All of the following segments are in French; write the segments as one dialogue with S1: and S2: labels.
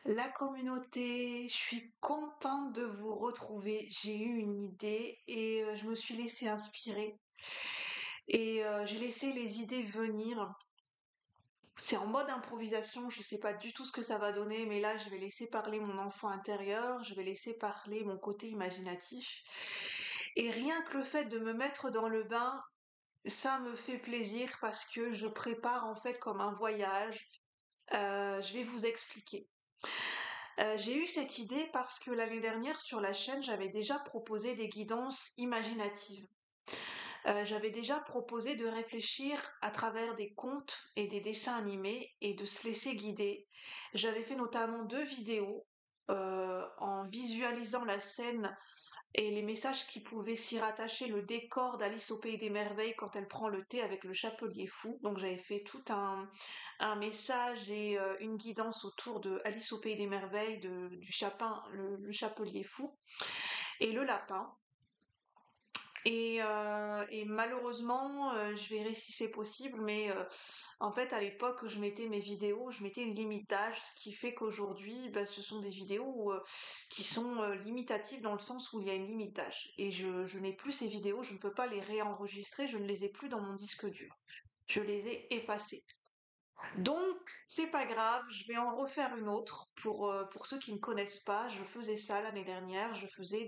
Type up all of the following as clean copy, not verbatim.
S1: La communauté, je suis contente de vous retrouver. J'ai eu une idée et je me suis laissée inspirer et j'ai laissé les idées venir. C'est en mode improvisation, je sais pas du tout ce que ça va donner, mais là je vais laisser parler mon enfant intérieur, je vais laisser parler mon côté imaginatif. Et rien que le fait de me mettre dans le bain, ça me fait plaisir parce que je prépare en fait comme un voyage. Je vais vous expliquer. J'ai eu cette idée parce que l'année dernière sur la chaîne, j'avais déjà proposé des guidances imaginatives. J'avais déjà proposé de réfléchir à travers des contes et des dessins animés et de se laisser guider. J'avais fait notamment 2 vidéos, en visualisant la scène et les messages qui pouvaient s'y rattacher, le décor d'Alice au pays des merveilles quand elle prend le thé avec le chapelier fou. Donc j'avais fait tout un message et une guidance autour de Alice au pays des merveilles, du chapin, le chapelier fou et le lapin. Et malheureusement, je verrai si c'est possible, mais en fait, à l'époque où je mettais mes vidéos, je mettais une limite d'âge, ce qui fait qu'aujourd'hui, bah, ce sont des vidéos qui sont limitatives dans le sens où il y a une limite d'âge. Et je n'ai plus ces vidéos, je ne peux pas les réenregistrer, je ne les ai plus dans mon disque dur. Je les ai effacées. Donc, c'est pas grave, je vais en refaire une autre pour ceux qui ne connaissent pas. Je faisais ça l'année dernière, je faisais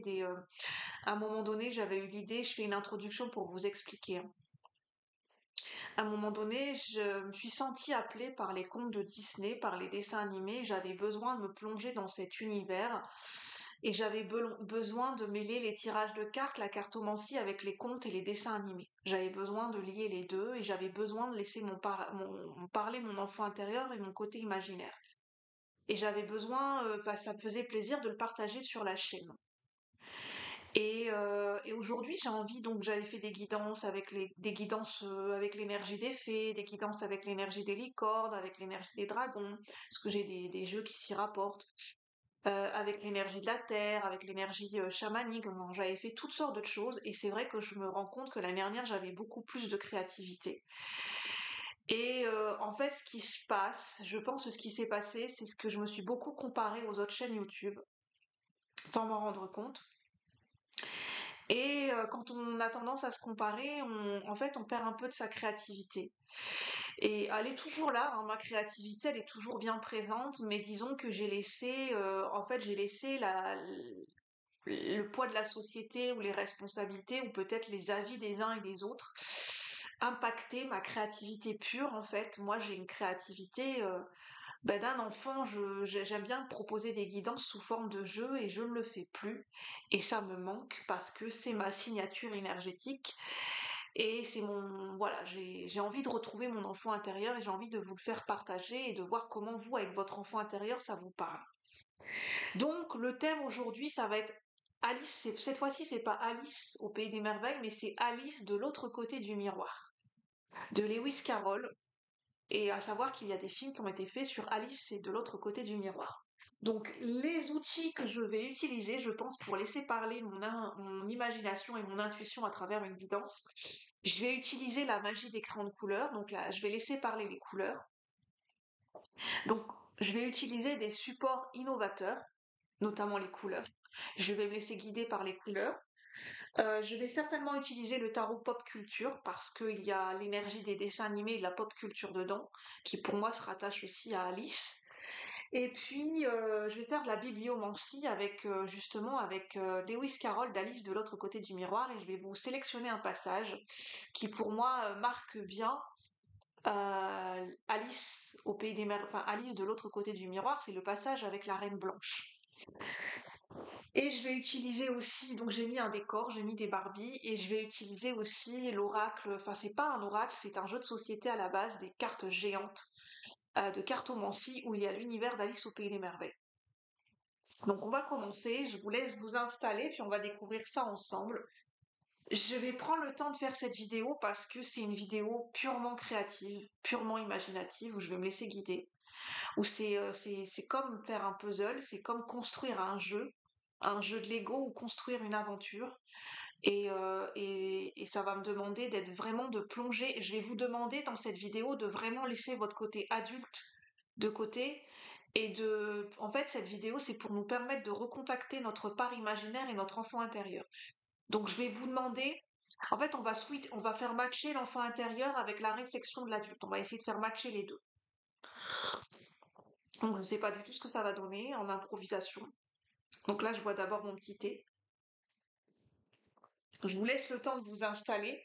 S1: à un moment donné, j'avais eu l'idée, je fais une introduction pour vous expliquer, hein. À un moment donné, je me suis sentie appelée par les contes de Disney, par les dessins animés. J'avais besoin de me plonger dans cet univers et j'avais besoin de mêler les tirages de cartes, la cartomancie avec les contes et les dessins animés. J'avais besoin de lier les deux et j'avais besoin de laisser parler mon enfant intérieur et mon côté imaginaire. Et j'avais besoin, enfin, ça me faisait plaisir de le partager sur la chaîne. Et aujourd'hui, j'ai envie, donc j'avais fait des guidances des guidances avec l'énergie des fées, des guidances avec l'énergie des licornes, avec l'énergie des dragons, parce que j'ai des jeux qui s'y rapportent, avec l'énergie de la terre, avec l'énergie chamanique. Bon, j'avais fait toutes sortes de choses, et c'est vrai que je me rends compte que l'année dernière, j'avais beaucoup plus de créativité. Et en fait, ce qui se passe, je pense que ce qui s'est passé, c'est ce que je me suis beaucoup comparée aux autres chaînes YouTube, sans m'en rendre compte. Et quand on a tendance à se comparer, en fait, on perd un peu de sa créativité. Et elle est toujours là, hein, ma créativité, elle est toujours bien présente, mais disons que en fait, j'ai laissé le poids de la société ou les responsabilités ou peut-être les avis des uns et des autres impacter ma créativité pure. En fait, moi, j'ai une créativité d'un enfant. J'aime bien proposer des guidances sous forme de jeu et je ne le fais plus. Et ça me manque parce que c'est ma signature énergétique et c'est voilà, j'ai envie de retrouver mon enfant intérieur et j'ai envie de vous le faire partager et de voir comment vous, avec votre enfant intérieur, ça vous parle. Donc, le thème aujourd'hui, ça va être Alice. Cette fois-ci, c'est pas Alice au pays des merveilles, mais c'est Alice de l'autre côté du miroir, de Lewis Carroll. Et à savoir qu'il y a des films qui ont été faits sur Alice et de l'autre côté du miroir. Donc les outils que je vais utiliser, je pense, pour laisser parler mon imagination et mon intuition à travers une guidance, je vais utiliser la magie des crayons de couleur. Donc là, je vais laisser parler les couleurs. Donc je vais utiliser des supports innovateurs, notamment les couleurs. Je vais me laisser guider par les couleurs. Je vais certainement utiliser le tarot pop culture parce qu'il y a l'énergie des dessins animés et de la pop culture dedans, qui pour moi se rattache aussi à Alice. Et puis je vais faire de la bibliomancie avec justement avec Lewis Carroll d'Alice de l'autre côté du miroir et je vais vous sélectionner un passage qui pour moi marque bien Alice au pays des merveilles, enfin Alice de l'autre côté du miroir, c'est le passage avec la Reine Blanche. Et je vais utiliser aussi, donc j'ai mis un décor, j'ai mis des Barbies, et je vais utiliser aussi l'oracle, enfin c'est pas un oracle, c'est un jeu de société à la base, des cartes géantes de cartomancie où il y a l'univers d'Alice au pays des merveilles. Donc on va commencer, je vous laisse vous installer, puis on va découvrir ça ensemble. Je vais prendre le temps de faire cette vidéo parce que c'est une vidéo purement créative, purement imaginative, où je vais me laisser guider, où c'est comme faire un puzzle, c'est comme construire un jeu de Lego ou construire une aventure. Et ça va me demander d'être vraiment de plonger. Je vais vous demander dans cette vidéo de vraiment laisser votre côté adulte de côté. En fait, cette vidéo, c'est pour nous permettre de recontacter notre part imaginaire et notre enfant intérieur. Donc, je vais vous demander, en fait, on va faire matcher l'enfant intérieur avec la réflexion de l'adulte. On va essayer de faire matcher les deux. Donc, je ne sais pas du tout ce que ça va donner en improvisation. Donc là, je bois d'abord mon petit thé. Je vous laisse le temps de vous installer.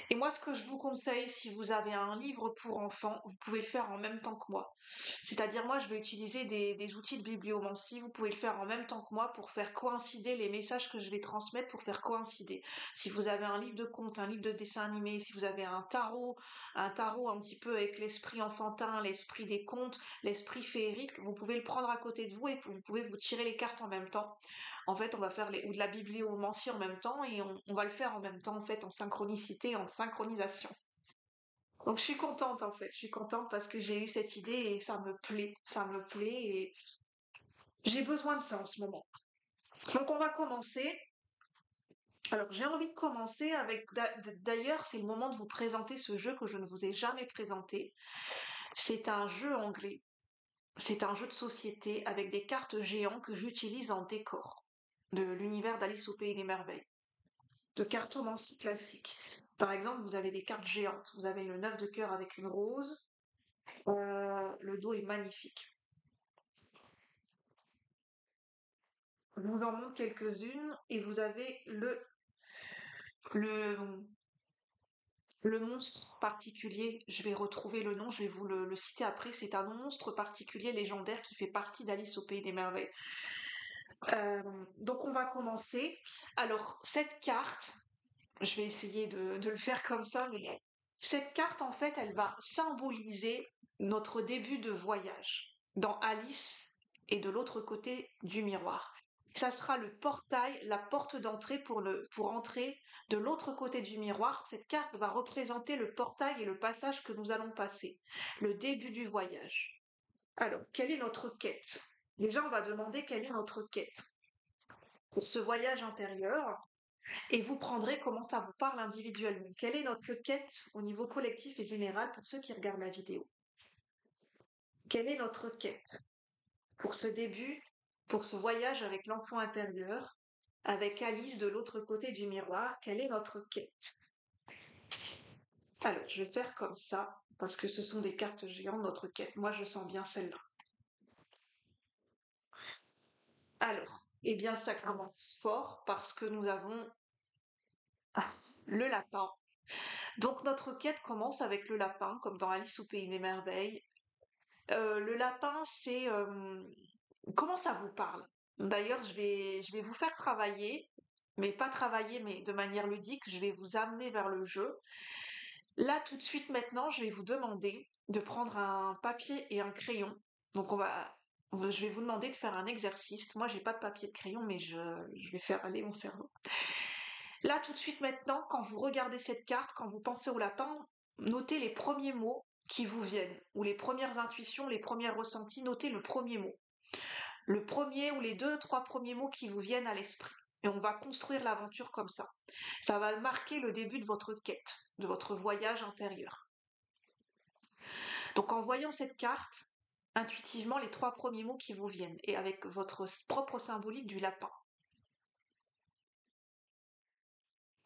S1: Et moi, ce que je vous conseille, si vous avez un livre pour enfants, vous pouvez le faire en même temps que moi. C'est-à-dire, moi, je vais utiliser des outils de bibliomancie. Vous pouvez le faire en même temps que moi pour faire coïncider les messages que je vais transmettre, pour faire coïncider. Si vous avez un livre de contes, un livre de dessin animé, si vous avez un tarot un petit peu avec l'esprit enfantin, l'esprit des contes, l'esprit féerique, vous pouvez le prendre à côté de vous et vous pouvez vous tirer les cartes en même temps. En fait, on va faire ou de la bibliomancie en même temps et on va le faire en même temps, en fait, en synchronicité, en synchronisation. Donc, je suis contente, en fait. Je suis contente parce que j'ai eu cette idée et ça me plaît. Ça me plaît et j'ai besoin de ça en ce moment. Donc, on va commencer. Alors, j'ai envie de commencer avec, d'ailleurs, c'est le moment de vous présenter ce jeu que je ne vous ai jamais présenté. C'est un jeu anglais. C'est un jeu de société avec des cartes géants que j'utilise en décor de l'univers d'Alice au Pays des Merveilles. De cartomancie classique. Par exemple, vous avez des cartes géantes. Vous avez le 9 de cœur avec une rose. Le dos est magnifique. Je vous en montre quelques-unes et vous avez le, le monstre particulier. Je vais retrouver le nom, je vais vous le citer après. C'est un monstre particulier légendaire qui fait partie d'Alice au Pays des Merveilles. Euh, donc on va commencer. Alors, cette carte, je vais essayer de le faire comme ça, mais bon. Cette carte, en fait, elle va symboliser notre début de voyage dans Alice et de l'autre côté du miroir. Ça sera le portail, la porte d'entrée pour entrer de l'autre côté du miroir. Cette carte va représenter le portail et le passage que nous allons passer, le début du voyage. Alors, quelle est notre quête? Déjà, on va demander quelle est notre quête pour ce voyage intérieur et vous prendrez comment ça vous parle individuellement. Quelle est notre quête au niveau collectif et général pour ceux qui regardent la vidéo? Quelle est notre quête pour ce début, pour ce voyage avec l'enfant intérieur, avec Alice de l'autre côté du miroir? Quelle est notre quête? Alors, je vais faire comme ça, parce que ce sont des cartes géantes, notre quête. Moi, je sens bien celle-là. Alors, eh bien, ça commence fort parce que nous avons le lapin. Donc, notre quête commence avec le lapin, comme dans Alice au Pays des Merveilles. Le lapin, c'est... comment ça vous parle? D'ailleurs, je vais vous faire travailler, mais pas travailler, mais de manière ludique. Je vais vous amener vers le jeu. Là, tout de suite, maintenant, je vais vous demander de prendre un papier et un crayon. Donc, je vais vous demander de faire un exercice. Moi, j'ai pas de papier et de crayon, mais je vais faire aller mon cerveau. Là, tout de suite, maintenant, quand vous regardez cette carte, quand vous pensez au lapin, notez les premiers mots qui vous viennent, ou les premières intuitions, les premiers ressentis, notez le premier mot. Le premier ou les deux, trois premiers mots qui vous viennent à l'esprit. Et on va construire l'aventure comme ça. Ça va marquer le début de votre quête, de votre voyage intérieur. Donc en voyant cette carte, intuitivement les trois premiers mots qui vous viennent, et avec votre propre symbolique du lapin.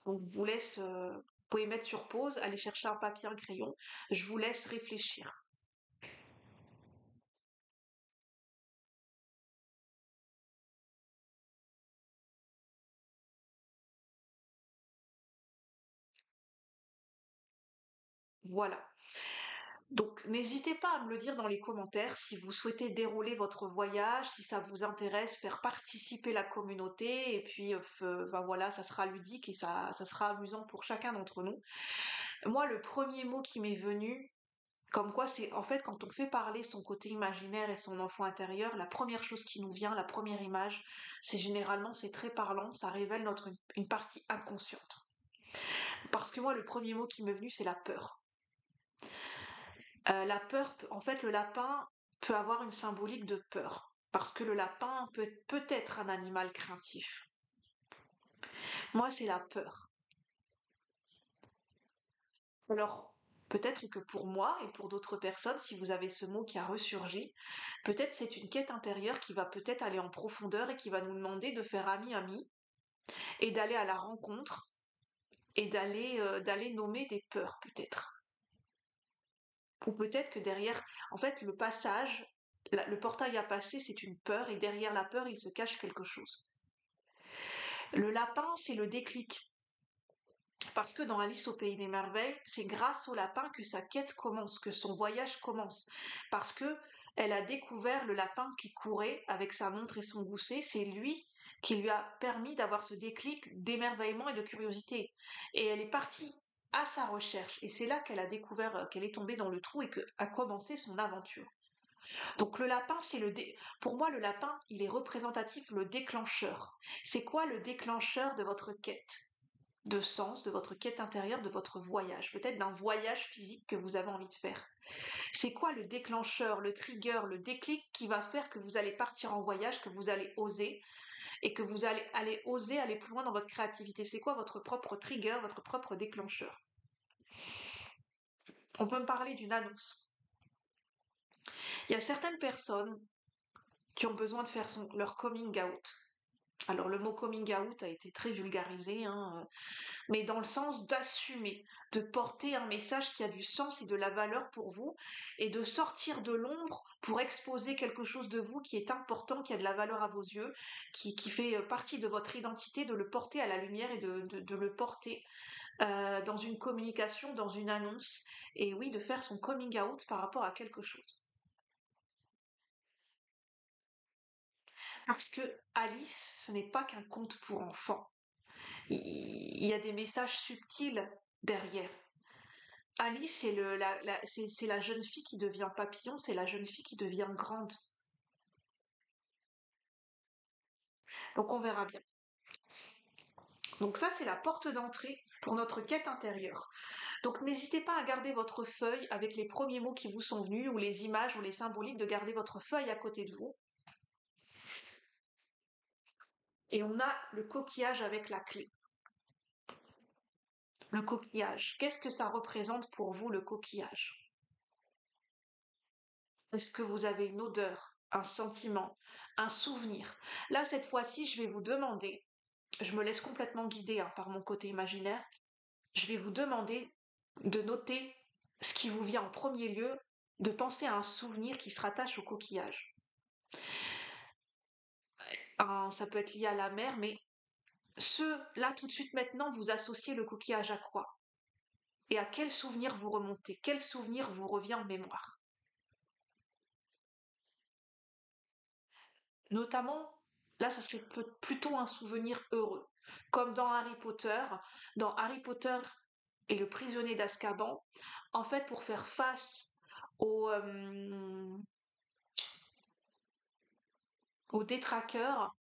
S1: Donc je vous laisse, vous pouvez mettre sur pause, aller chercher un papier, un crayon. Je vous laisse réfléchir. Voilà. Donc n'hésitez pas à me le dire dans les commentaires si vous souhaitez dérouler votre voyage, si ça vous intéresse, faire participer la communauté, et puis ben voilà, ça sera ludique et ça sera amusant pour chacun d'entre nous. Moi, le premier mot qui m'est venu, comme quoi c'est en fait quand on fait parler son côté imaginaire et son enfant intérieur, la première chose qui nous vient, la première image, c'est très parlant, ça révèle une partie inconsciente. Parce que moi, le premier mot qui m'est venu, c'est la peur. La peur, en fait, le lapin peut avoir une symbolique de peur. Parce que le lapin peut être un animal craintif. Moi, c'est la peur. Alors, Peut-être que pour moi et pour d'autres personnes, si vous avez ce mot qui a ressurgi, peut-être c'est une quête intérieure qui va peut-être aller en profondeur et qui va nous demander de faire ami-ami et d'aller à la rencontre et d'aller nommer des peurs peut-être. Ou peut-être que derrière, en fait, le passage, le portail à passer, c'est une peur et derrière la peur, il se cache quelque chose. Le lapin, c'est le déclic. Parce que dans Alice au pays des merveilles, c'est grâce au lapin que sa quête commence, que son voyage commence. Parce que elle a découvert le lapin qui courait avec sa montre et son gousset. C'est lui qui lui a permis d'avoir ce déclic d'émerveillement et de curiosité. Et elle est partie à sa recherche. Et c'est là qu'elle a découvert qu'elle est tombée dans le trou et qu'a commencé son aventure. Donc le lapin, pour moi, le lapin, il est représentatif, le déclencheur. C'est quoi le déclencheur de votre quête de sens, de votre quête intérieure, de votre voyage, peut-être d'un voyage physique que vous avez envie de faire. C'est quoi le déclencheur, le trigger, le déclic qui va faire que vous allez partir en voyage, que vous allez oser et que vous allez oser aller plus loin dans votre créativité? C'est quoi votre propre trigger, votre propre déclencheur? On peut me parler d'une annonce. Il y a certaines personnes qui ont besoin de faire leur coming out. Alors le mot coming out a été très vulgarisé, hein, mais dans le sens d'assumer, de porter un message qui a du sens et de la valeur pour vous, et de sortir de l'ombre pour exposer quelque chose de vous qui est important, qui a de la valeur à vos yeux, qui fait partie de votre identité, de le porter à la lumière et de le porter dans une communication, dans une annonce, et oui, de faire son coming out par rapport à quelque chose. Parce que Alice, ce n'est pas qu'un conte pour enfants. Il y a des messages subtils derrière. Alice, c'est la jeune fille qui devient papillon, c'est la jeune fille qui devient grande. Donc on verra bien. Donc ça, c'est la porte d'entrée pour notre quête intérieure. Donc n'hésitez pas à garder votre feuille avec les premiers mots qui vous sont venus, ou les images, ou les symboliques, de garder votre feuille à côté de vous. Et on a le coquillage avec la clé. Le coquillage, qu'est-ce que ça représente pour vous, le coquillage? Est-ce que vous avez une odeur, un sentiment, un souvenir? Là, cette fois-ci, je vais vous demander, je me laisse complètement guider hein, par mon côté imaginaire, je vais vous demander de noter ce qui vous vient en premier lieu, de penser à un souvenir qui se rattache au coquillage. Ça peut être lié à la mer, mais là, tout de suite maintenant, vous associez le coquillage à quoi? Et à quel souvenir vous remontez? Quel souvenir vous revient en mémoire? Notamment, là, ça serait plutôt un souvenir heureux. Comme dans Harry Potter et le prisonnier d'Azkaban, en fait, pour faire face aux, aux détraqueurs,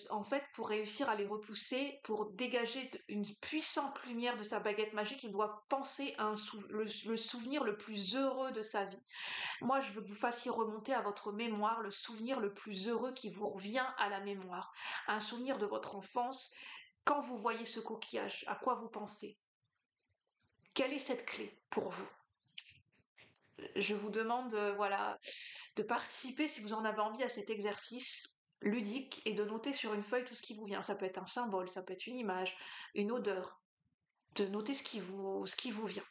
S1: en fait, pour réussir à les repousser, pour dégager une puissante lumière de sa baguette magique, il doit penser à le souvenir le plus heureux de sa vie. Moi, je veux que vous fassiez remonter à votre mémoire le souvenir le plus heureux qui vous revient à la mémoire. Un souvenir de votre enfance. Quand vous voyez ce coquillage, à quoi vous pensez? Quelle est cette clé pour vous? Je vous demande, voilà, de participer si vous en avez envie à cet exercice ludique et de noter sur une feuille tout ce qui vous vient. Ça peut être un symbole, ça peut être une image, une odeur. De noter ce qui vous vient.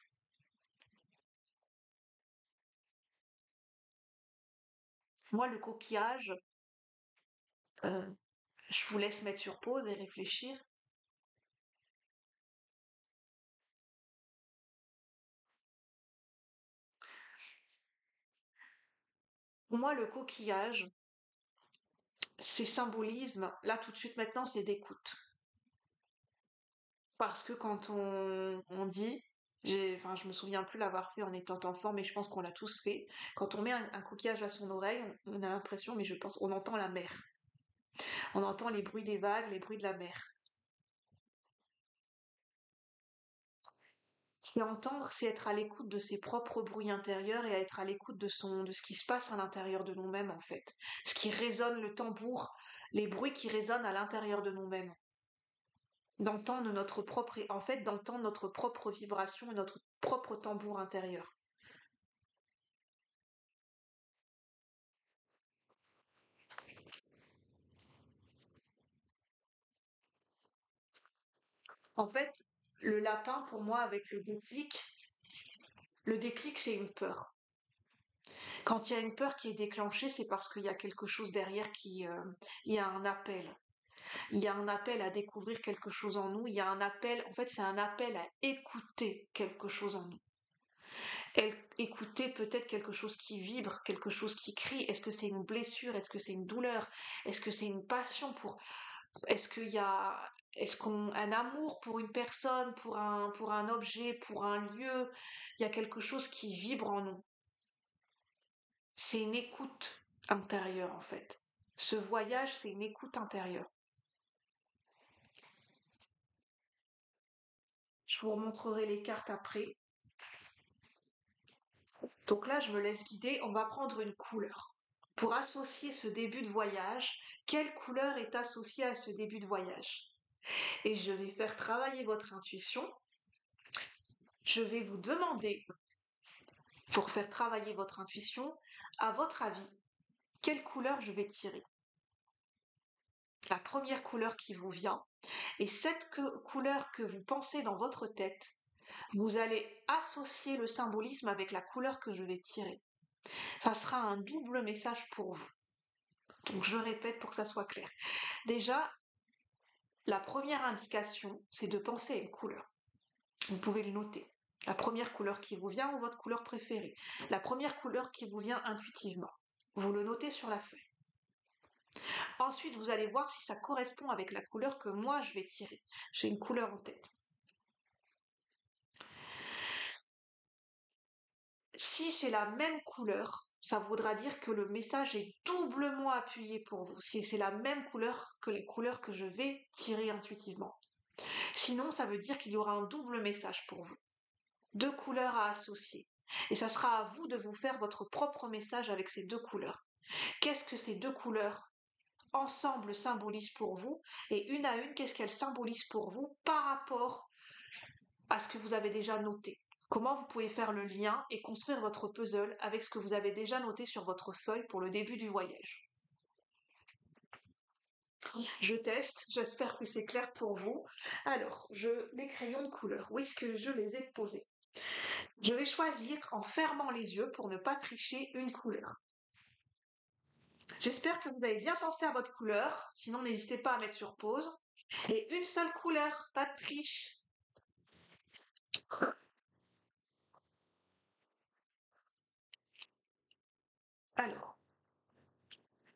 S1: Moi, le coquillage, euh, je vous laisse mettre sur pause et réfléchir. Pour moi, le coquillage, ces symbolismes, là tout de suite maintenant, c'est d'écoute. Parce que quand on dit, enfin, je me souviens plus l'avoir fait en étant enfant, mais je pense qu'on l'a tous fait. Quand on met un coquillage à son oreille, on a l'impression, mais je pense, on entend la mer. On entend les bruits des vagues, les bruits de la mer. C'est entendre, c'est être à l'écoute de ses propres bruits intérieurs et à être à l'écoute de ce qui se passe à l'intérieur de nous-mêmes, en fait. Ce qui résonne, le tambour, les bruits qui résonnent à l'intérieur de nous-mêmes. d'entendre notre propre vibration et notre propre tambour intérieur. En fait, le lapin, pour moi, avec le déclic, c'est une peur. Quand il y a une peur qui est déclenchée, c'est parce qu'il y a quelque chose derrière il y a un appel. Il y a un appel à découvrir quelque chose en nous. Il y a un appel, en fait, c'est un appel à écouter quelque chose en nous. Écouter peut-être quelque chose qui vibre, quelque chose qui crie. Est-ce que c'est une blessure? Est-ce que c'est une douleur? Est-ce que c'est une passion est-ce qu'il y a, est-ce qu'on, un amour pour une personne, pour un objet, pour un lieu? Il y a quelque chose qui vibre en nous. C'est une écoute intérieure, en fait. Ce voyage, c'est une écoute intérieure. Je vous remontrerai les cartes après. Donc là, je me laisse guider. On va prendre une couleur. Pour associer ce début de voyage, quelle couleur est associée à ce début de voyage? Et je vais faire travailler votre intuition. Je vais vous demander, pour faire travailler votre intuition, à votre avis, quelle couleur je vais tirer? La première couleur qui vous vient, et cette couleur que vous pensez dans votre tête, vous allez associer le symbolisme avec la couleur que je vais tirer. Ça sera un double message pour vous. Donc je répète pour que ça soit clair. Déjà, la première indication, c'est de penser à une couleur. Vous pouvez le noter. La première couleur qui vous vient ou votre couleur préférée. La première couleur qui vous vient intuitivement. Vous le notez sur la feuille. Ensuite, vous allez voir si ça correspond avec la couleur que moi je vais tirer. J'ai une couleur en tête. Si c'est la même couleur, ça voudra dire que le message est doublement appuyé pour vous. Si c'est la même couleur que les couleurs que je vais tirer intuitivement. Sinon, ça veut dire qu'il y aura un double message pour vous. Deux couleurs à associer. Et ça sera à vous de vous faire votre propre message avec ces deux couleurs. Qu'est-ce que ces deux couleurs ensemble symbolisent pour vous? Et une à une, qu'est-ce qu'elles symbolisent pour vous par rapport à ce que vous avez déjà noté? Comment vous pouvez faire le lien et construire votre puzzle avec ce que vous avez déjà noté sur votre feuille pour le début du voyage. Je teste, j'espère que c'est clair pour vous. Alors, les crayons de couleur, où est-ce que je les ai posés? Je vais choisir en fermant les yeux pour ne pas tricher une couleur. J'espère que vous avez bien pensé à votre couleur, sinon n'hésitez pas à mettre sur pause. Et une seule couleur, pas de triche. Alors,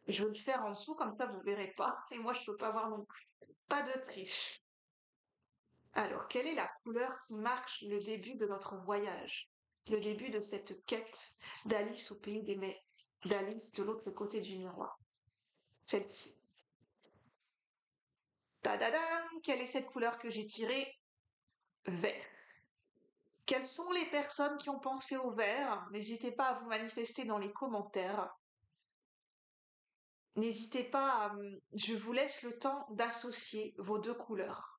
S1: je vais le faire en dessous, comme ça vous ne verrez pas. Et moi, je ne peux pas voir non plus. Pas de triche. Alors, quelle est la couleur qui marque le début de notre voyage? Le début de cette quête d'Alice au pays des mers, d'Alice de l'autre côté du miroir. Celle-ci. Tadadam! Quelle est cette couleur que j'ai tirée? Vert. Quelles sont les personnes qui ont pensé au vert? N'hésitez pas à vous manifester dans les commentaires. N'hésitez pas je vous laisse le temps d'associer vos deux couleurs.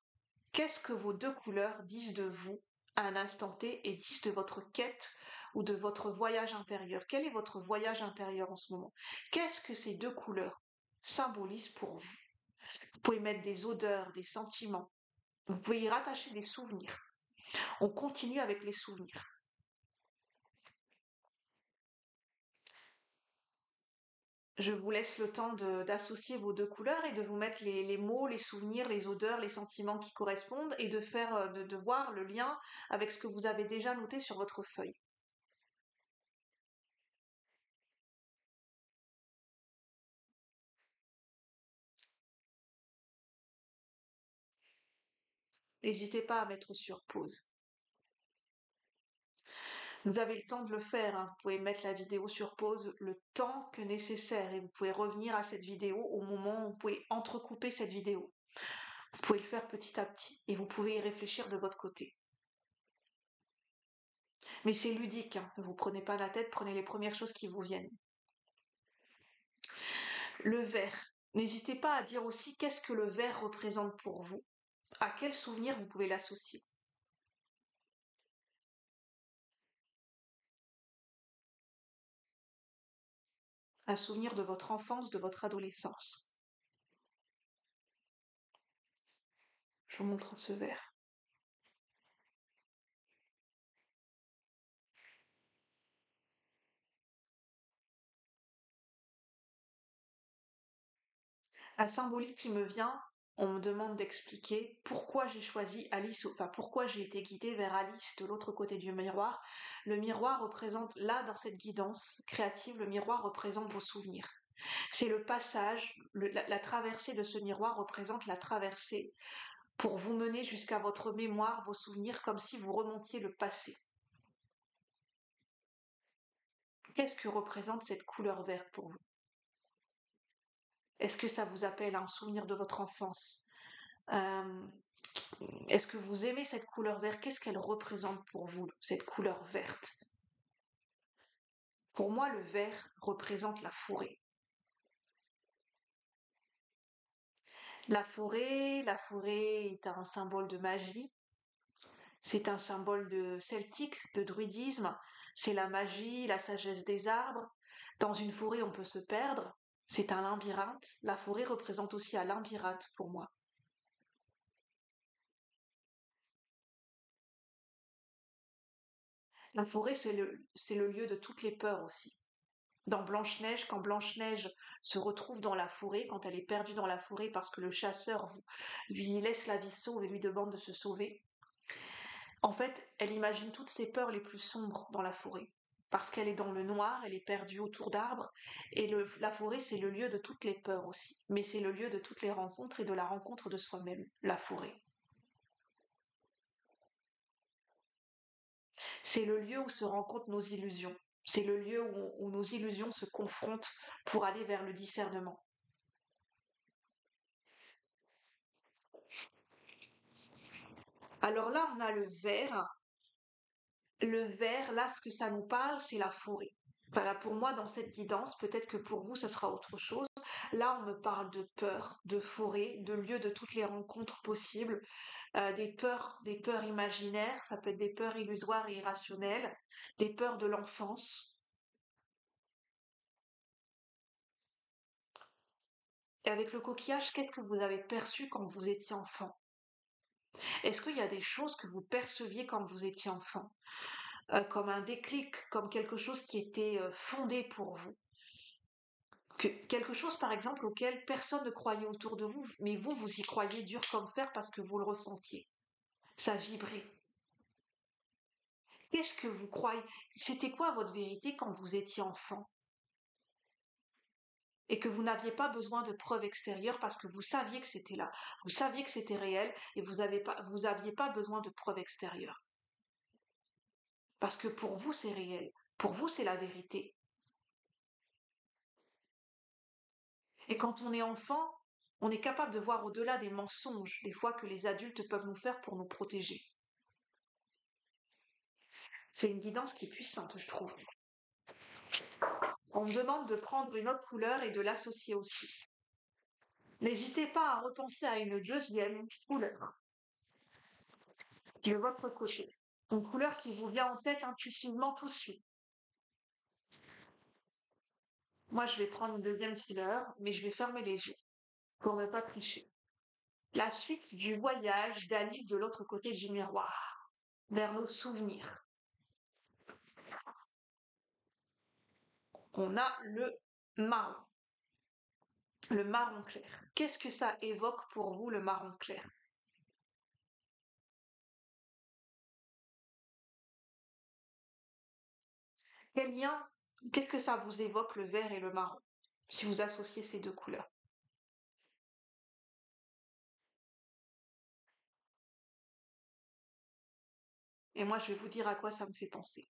S1: Qu'est-ce que vos deux couleurs disent de vous à un instant T et disent de votre quête ou de votre voyage intérieur? Quel est votre voyage intérieur en ce moment? Qu'est-ce que ces deux couleurs symbolisent pour vous? Vous pouvez mettre des odeurs, des sentiments. Vous pouvez y rattacher des souvenirs. On continue avec les souvenirs. Je vous laisse le temps d'associer vos deux couleurs et de vous mettre les mots, les souvenirs, les odeurs, les sentiments qui correspondent et de faire de voir le lien avec ce que vous avez déjà noté sur votre feuille. N'hésitez pas à mettre sur pause. Vous avez le temps de le faire, hein. Vous pouvez mettre la vidéo sur pause le temps que nécessaire et vous pouvez revenir à cette vidéo au moment où vous pouvez entrecouper cette vidéo. Vous pouvez le faire petit à petit et vous pouvez y réfléchir de votre côté. Mais c'est ludique, hein. Ne vous prenez pas la tête, prenez les premières choses qui vous viennent. Le vert. N'hésitez pas à dire aussi qu'est-ce que le vert représente pour vous À quel souvenir vous pouvez l'associer? Un souvenir de votre enfance, de votre adolescence. Je vous montre ce verre. La symbolique qui me vient, on me demande d'expliquer pourquoi j'ai choisi Alice, enfin pourquoi j'ai été guidée vers Alice de l'autre côté du miroir. Le miroir représente, là dans cette guidance créative, le miroir représente vos souvenirs. C'est le passage, la traversée de ce miroir représente la traversée pour vous mener jusqu'à votre mémoire, vos souvenirs, comme si vous remontiez le passé. Qu'est-ce que représente cette couleur verte pour vous? Est-ce que ça vous appelle un souvenir de votre enfance? Euh, Est-ce que vous aimez cette couleur verte? Qu'est-ce qu'elle représente pour vous, cette couleur verte? Pour moi, le vert représente la forêt. La forêt est un symbole de magie, c'est un symbole de celtique, de druidisme, c'est la magie, la sagesse des arbres. Dans une forêt, on peut se perdre, c'est un labyrinthe. La forêt représente aussi un labyrinthe pour moi. La forêt, c'est le lieu de toutes les peurs aussi. Dans Blanche-Neige, quand Blanche-Neige se retrouve dans la forêt, quand elle est perdue dans la forêt parce que le chasseur lui laisse la vie sauve et lui demande de se sauver, en fait, elle imagine toutes ses peurs les plus sombres dans la forêt. Parce qu'elle est dans le noir, elle est perdue autour d'arbres, et la forêt, c'est le lieu de toutes les peurs aussi. Mais c'est le lieu de toutes les rencontres et de la rencontre de soi-même, la forêt. C'est le lieu où se rencontrent nos illusions. C'est le lieu où nos illusions se confrontent pour aller vers le discernement. Alors là, on a le vert. Le vert, là, ce que ça nous parle, c'est la forêt. Voilà, pour moi, dans cette guidance, peut-être que pour vous, ça sera autre chose. Là, on me parle de peur, de forêt, de lieu de toutes les rencontres possibles, des peurs imaginaires, ça peut être des peurs illusoires et irrationnelles, des peurs de l'enfance. Et avec le coquillage, qu'est-ce que vous avez perçu quand vous étiez enfant? Est-ce qu'il y a des choses que vous perceviez quand vous étiez enfant, comme un déclic, comme quelque chose qui était fondé pour vous? Quelque chose, par exemple, auquel personne ne croyait autour de vous, mais vous, vous y croyez dur comme fer parce que vous le ressentiez. Ça vibrait. Qu'est-ce que vous croyez? C'était quoi votre vérité quand vous étiez enfant? Et que vous n'aviez pas besoin de preuves extérieures parce que vous saviez que c'était là. Vous saviez que c'était réel et vous aviez pas besoin de preuves extérieures. Parce que pour vous, c'est réel. Pour vous, c'est la vérité. Et quand on est enfant, on est capable de voir au-delà des mensonges, des fois que les adultes peuvent nous faire pour nous protéger. C'est une guidance qui est puissante, je trouve. On me demande de prendre une autre couleur et de l'associer aussi. N'hésitez pas à repenser à une deuxième couleur de votre côté. Une couleur qui vous vient en tête intuitivement tout de suite. Moi, je vais prendre une deuxième couleur, mais je vais fermer les yeux pour ne pas tricher. La suite du voyage d'Alice de l'autre côté du miroir, vers nos souvenirs. On a marron, le marron clair. Qu'est-ce que ça évoque pour vous, le marron clair? Quel lien, qu'est-ce que ça vous évoque, le vert et le marron, si vous associez ces deux couleurs? Et moi, je vais vous dire à quoi ça me fait penser.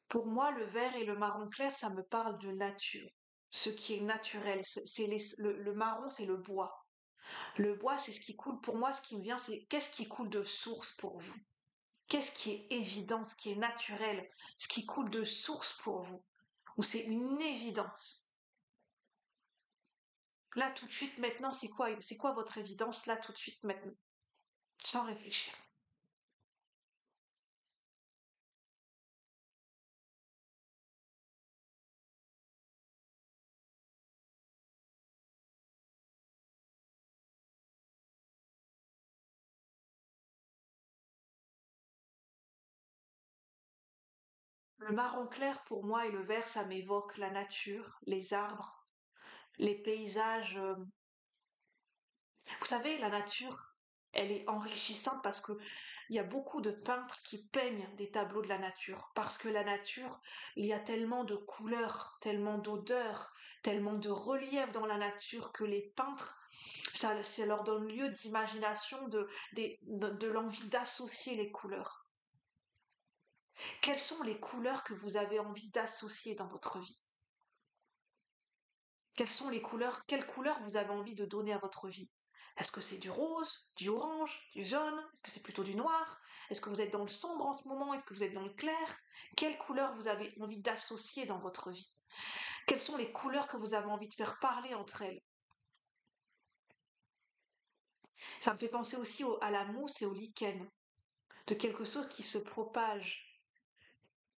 S1: Pour moi, le vert et le marron clair, ça me parle de nature. Ce qui est naturel, le marron, c'est le bois. Le bois, c'est ce qui coule. Pour moi, ce qui me vient, c'est qu'est-ce qui coule de source pour vous? Qu'est-ce qui est évident, ce qui est naturel, ce qui coule de source pour vous, ou c'est une évidence? Là, tout de suite, maintenant, c'est quoi votre évidence, là, tout de suite, maintenant, sans réfléchir? Le marron clair, pour moi, et le vert, ça m'évoque la nature, les arbres, les paysages. Vous savez, la nature, elle est enrichissante parce que il y a beaucoup de peintres qui peignent des tableaux de la nature. Parce que la nature, il y a tellement de couleurs, tellement d'odeurs, tellement de relief dans la nature que les peintres, ça leur donne lieu d'imagination, de l'envie d'associer les couleurs. Quelles sont les couleurs que vous avez envie d'associer dans votre vie? Quelles sont les couleurs, quelles couleurs vous avez envie de donner à votre vie? Est-ce que c'est du rose, du orange, du jaune? Est-ce que c'est plutôt du noir? Est-ce que vous êtes dans le sombre en ce moment? Est-ce que vous êtes dans le clair? Quelles couleurs vous avez envie d'associer dans votre vie? Quelles sont les couleurs que vous avez envie de faire parler entre elles? Ça me fait penser aussi à la mousse et au lichen, de quelque chose qui se propage,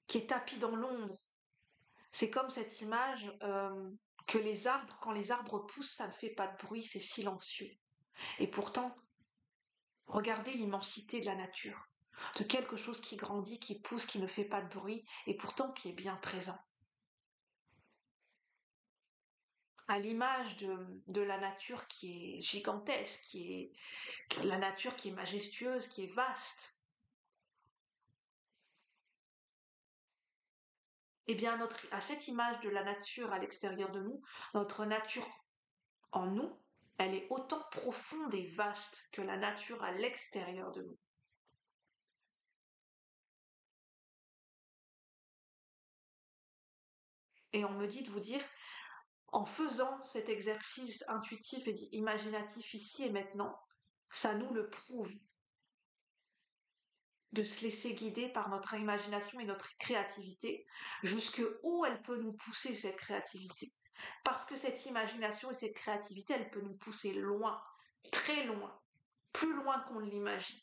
S1: qui est tapis dans l'ombre. C'est comme cette image que les arbres, quand les arbres poussent, ça ne fait pas de bruit, c'est silencieux. Et pourtant, regardez l'immensité de la nature, de quelque chose qui grandit, qui pousse, qui ne fait pas de bruit, et pourtant qui est bien présent. À l'image de la nature qui est gigantesque, la nature qui est majestueuse, qui est vaste, eh bien à cette image de la nature à l'extérieur de nous, notre nature en nous, elle est autant profonde et vaste que la nature à l'extérieur de nous. Et on me dit de vous dire, en faisant cet exercice intuitif et imaginatif ici et maintenant, ça nous le prouve de se laisser guider par notre imagination et notre créativité, jusque où elle peut nous pousser cette créativité. Parce que cette imagination et cette créativité, elle peut nous pousser loin, très loin, plus loin qu'on ne l'imagine.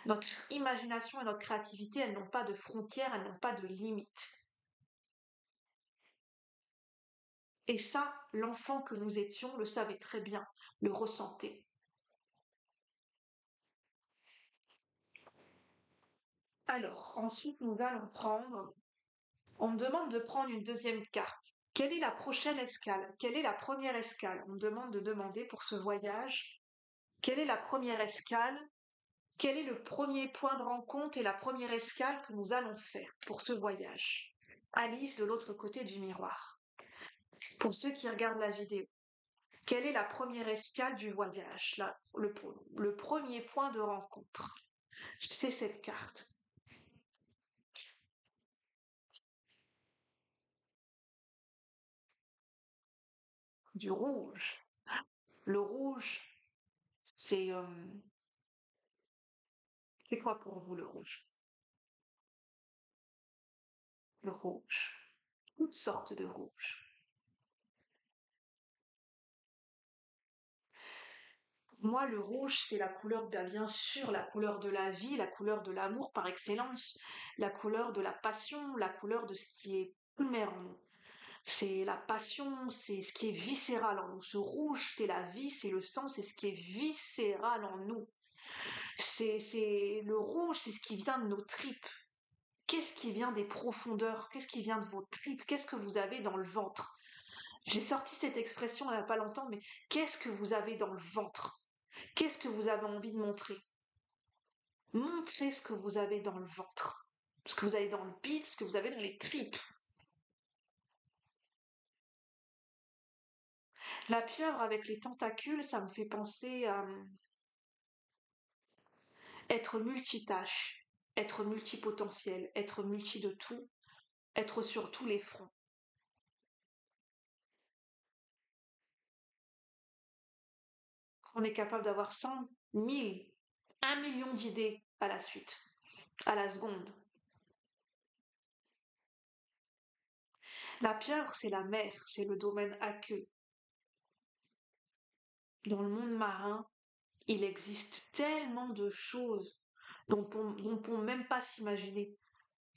S1: Notre imagination et notre créativité, elles n'ont pas de frontières, elles n'ont pas de limites. Et ça, l'enfant que nous étions le savait très bien, le ressentait. Alors, ensuite, nous allons prendre. On me demande de prendre une deuxième carte. Quelle est la prochaine escale? Quelle est la première escale? On me demande de demander pour ce voyage. Quelle est la première escale? Quel est le premier point de rencontre et la première escale que nous allons faire pour ce voyage? Alice de l'autre côté du miroir. Pour ceux qui regardent la vidéo, quelle est la première escale du voyage? Là, le premier point de rencontre. C'est cette carte. Du rouge. Le rouge, c'est c'est quoi pour vous le rouge? Le rouge. Toutes sortes de rouge. Moi, le rouge, c'est la couleur, bien sûr, la couleur de la vie, la couleur de l'amour par excellence, la couleur de la passion, la couleur de ce qui est primaire en nous. C'est la passion, c'est ce qui est viscéral en nous. Ce rouge, c'est la vie, c'est le sang, c'est ce qui est viscéral en nous. C'est le rouge, c'est ce qui vient de nos tripes. Qu'est-ce qui vient des profondeurs? Qu'est-ce qui vient de vos tripes? Qu'est-ce que vous avez dans le ventre? J'ai sorti cette expression il n'y a pas longtemps, mais qu'est-ce que vous avez dans le ventre? Qu'est-ce que vous avez envie de montrer? Montrez ce que vous avez dans le ventre, ce que vous avez dans le bide, ce que vous avez dans les tripes. La pieuvre avec les tentacules, ça me fait penser à être multitâche, être multipotentiel, être multi de tout, être sur tous les fronts. On est capable d'avoir 100, 1000 1 million d'idées à la suite, à la seconde. La pieuvre, c'est la mer, c'est le domaine aqueux. Dans le monde marin, il existe tellement de choses dont on ne peut même pas s'imaginer.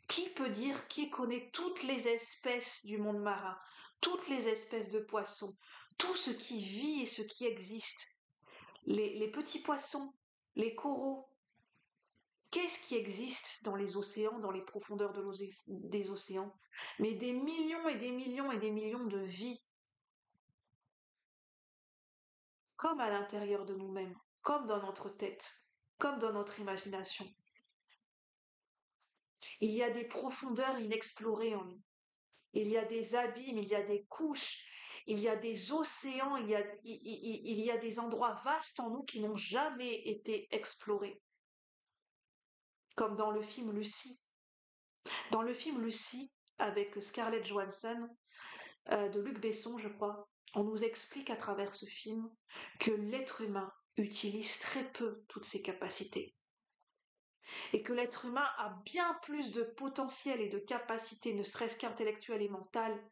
S1: Qui peut dire, qui connaît toutes les espèces du monde marin, toutes les espèces de poissons, tout ce qui vit et ce qui existe, les petits poissons, les coraux, qu'est-ce qui existe dans les océans, dans les profondeurs des océans? Mais des millions et des millions et des millions de vies, comme à l'intérieur de nous-mêmes, comme dans notre tête, comme dans notre imagination. Il y a des profondeurs inexplorées en nous. Il y a des abîmes, il y a des couches, il y a des océans, il y a des endroits vastes en nous qui n'ont jamais été explorés, comme dans le film Lucie. Dans le film Lucie, avec Scarlett Johansson, de Luc Besson, je crois, on nous explique à travers ce film que l'être humain utilise très peu toutes ses capacités et que l'être humain a bien plus de potentiel et de capacités, ne serait-ce qu'intellectuelles et mentales,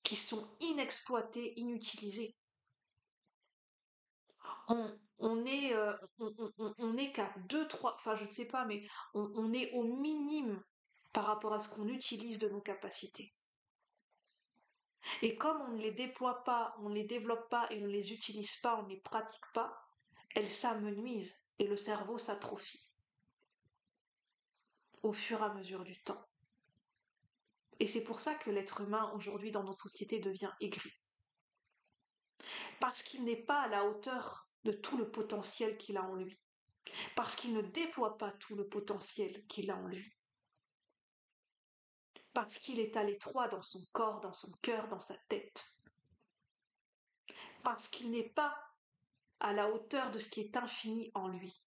S1: qui sont inexploitées, inutilisées. On est, on est qu'à 2, 3, enfin je ne sais pas, mais on est au minime par rapport à ce qu'on utilise de nos capacités. Et comme on ne les déploie pas, on ne les développe pas et on ne les utilise pas, on ne les pratique pas, elles s'amenuisent et le cerveau s'atrophie au fur et à mesure du temps. Et c'est pour ça que l'être humain aujourd'hui dans nos sociétés devient aigri. Parce qu'il n'est pas à la hauteur de tout le potentiel qu'il a en lui. Parce qu'il ne déploie pas tout le potentiel qu'il a en lui. Parce qu'il est à l'étroit dans son corps, dans son cœur, dans sa tête. Parce qu'il n'est pas à la hauteur de ce qui est infini en lui.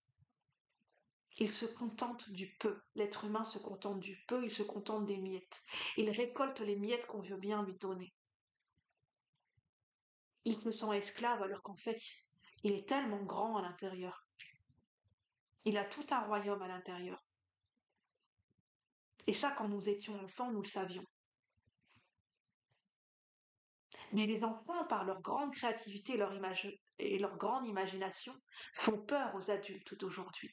S1: Il se contente du peu. L'être humain se contente du peu, il se contente des miettes. Il récolte les miettes qu'on veut bien lui donner. Il se sent esclave alors qu'en fait, il est tellement grand à l'intérieur. Il a tout un royaume à l'intérieur. Et ça, quand nous étions enfants, nous le savions. Mais les enfants, par leur grande créativité et leur grande imagination, font peur aux adultes d'aujourd'hui.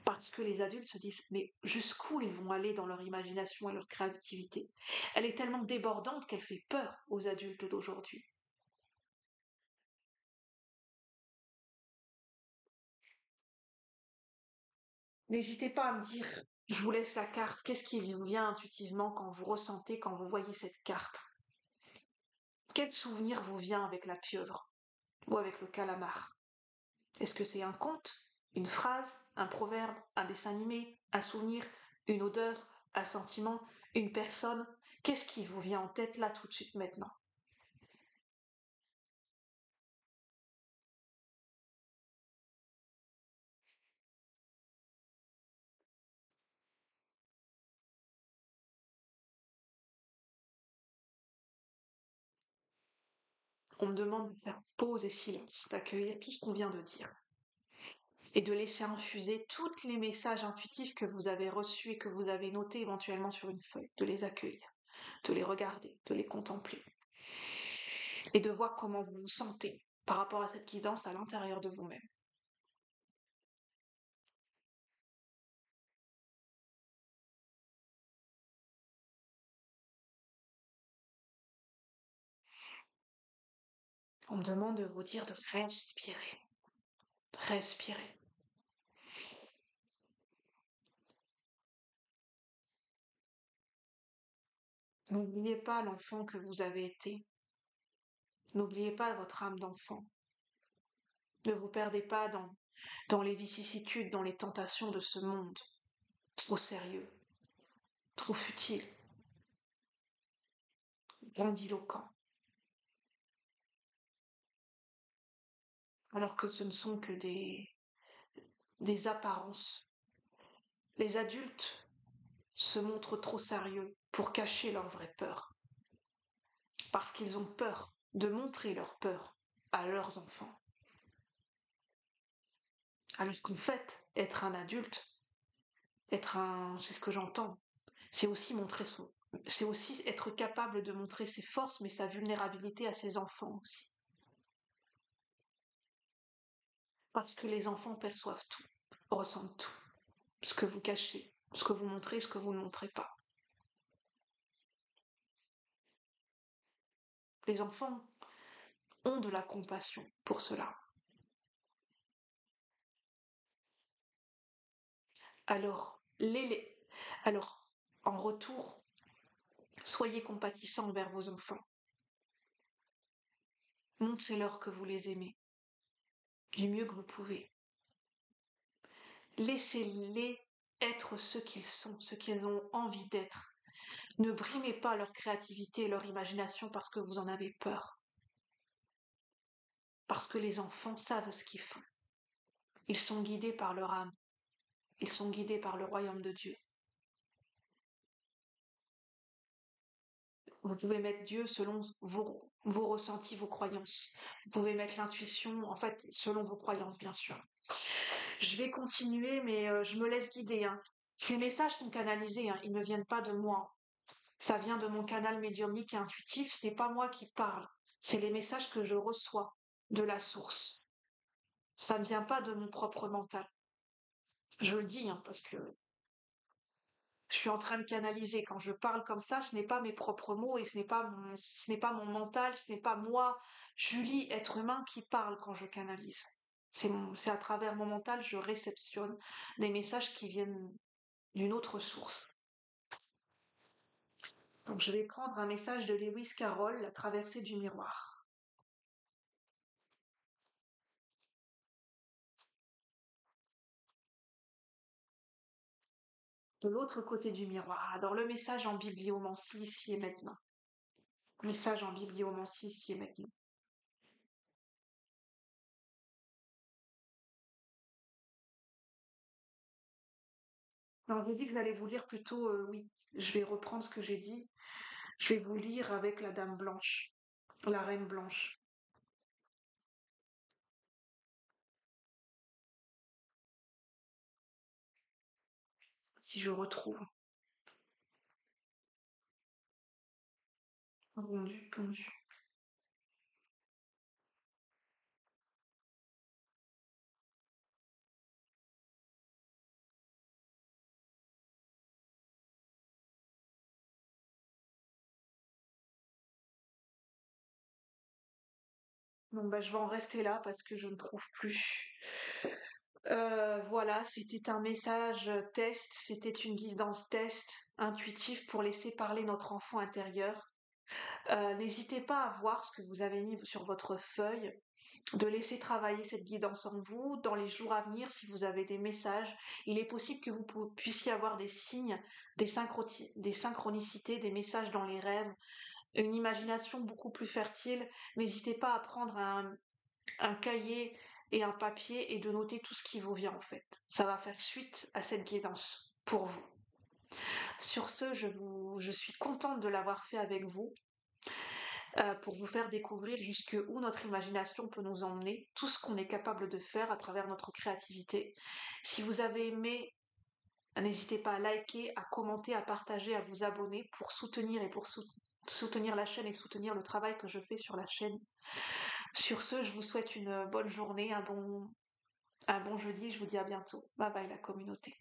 S1: Parce que les adultes se disent, mais jusqu'où ils vont aller dans leur imagination et leur créativité? Elle est tellement débordante qu'elle fait peur aux adultes d'aujourd'hui. N'hésitez pas à me dire, je vous laisse la carte, qu'est-ce qui vous vient intuitivement quand vous ressentez, quand vous voyez cette carte? Quel souvenir vous vient avec la pieuvre ou avec le calamar? Est-ce que c'est un conte, une phrase, un proverbe, un dessin animé, un souvenir, une odeur, un sentiment, une personne? Qu'est-ce qui vous vient en tête là tout de suite maintenant? On me demande de faire pause et silence, d'accueillir tout ce qu'on vient de dire et de laisser infuser tous les messages intuitifs que vous avez reçus et que vous avez notés éventuellement sur une feuille, de les accueillir, de les regarder, de les contempler et de voir comment vous vous sentez par rapport à cette guidance à l'intérieur de vous-même. On me demande de vous dire de respirer, respirer. N'oubliez pas l'enfant que vous avez été. N'oubliez pas votre âme d'enfant. Ne vous perdez pas dans les vicissitudes, dans les tentations de ce monde, trop sérieux, trop futile, grandiloquent, alors que ce ne sont que des apparences. Les adultes se montrent trop sérieux pour cacher leur vraie peur, parce qu'ils ont peur de montrer leur peur à leurs enfants. Alors qu'en fait, être un adulte, c'est ce que j'entends, c'est aussi c'est aussi être capable de montrer ses forces, mais sa vulnérabilité à ses enfants aussi. Parce que les enfants perçoivent tout, ressentent tout, ce que vous cachez, ce que vous montrez, ce que vous ne montrez pas. Les enfants ont de la compassion pour cela. Alors, alors, en retour, soyez compatissants envers vos enfants. Montrez-leur que vous les aimez du mieux que vous pouvez. Laissez-les être ce qu'ils sont, ce qu'ils ont envie d'être. Ne brimez pas leur créativité et leur imagination parce que vous en avez peur. Parce que les enfants savent ce qu'ils font. Ils sont guidés par leur âme. Ils sont guidés par le royaume de Dieu. Vous pouvez mettre Dieu selon vos ressentis, vos croyances. Vous pouvez mettre l'intuition, en fait, selon vos croyances, bien sûr. Je vais continuer, mais je me laisse guider, hein. Ces messages sont canalisés, hein, ils ne viennent pas de moi. Ça vient de mon canal médiumnique et intuitif, ce n'est pas moi qui parle. C'est les messages que je reçois de la source. Ça ne vient pas de mon propre mental. Je le dis, hein, parce que je suis en train de canaliser. Quand je parle comme ça, ce n'est pas mes propres mots et ce n'est pas mon mental, ce n'est pas moi, Julie, être humain, qui parle quand je canalise. C'est à travers mon mental, je réceptionne des messages qui viennent d'une autre source. Donc je vais prendre un message de Lewis Carroll, La traversée du miroir. De l'autre côté du miroir. Alors le message en bibliomancie ici et maintenant. Message en bibliomancie ici et maintenant. Alors j'ai dit que j'allais vous lire plutôt, oui, je vais reprendre ce que j'ai dit. Je vais vous lire avec la Dame Blanche, la Reine Blanche, si je retrouve. Pondu, pondu. Bon bah je vais en rester là parce que je ne trouve plus. Voilà, c'était un message test, c'était une guidance test intuitive pour laisser parler notre enfant intérieur. N'hésitez pas à voir ce que vous avez mis sur votre feuille, de laisser travailler cette guidance en vous. Dans les jours à venir, si vous avez des messages, il est possible que vous puissiez avoir des signes, des synchronicités, des messages dans les rêves, une imagination beaucoup plus fertile. N'hésitez pas à prendre un cahier et un papier et de noter tout ce qui vous vient en fait. Ça va faire suite à cette guidance pour vous. Sur ce, je suis contente de l'avoir fait avec vous. Pour vous faire découvrir jusque où notre imagination peut nous emmener, tout ce qu'on est capable de faire à travers notre créativité. Si vous avez aimé, n'hésitez pas à liker, à commenter, à partager, à vous abonner pour soutenir et pour soutenir la chaîne et soutenir le travail que je fais sur la chaîne. Sur ce, je vous souhaite une bonne journée, un bon jeudi, je vous dis à bientôt. Bye bye la communauté.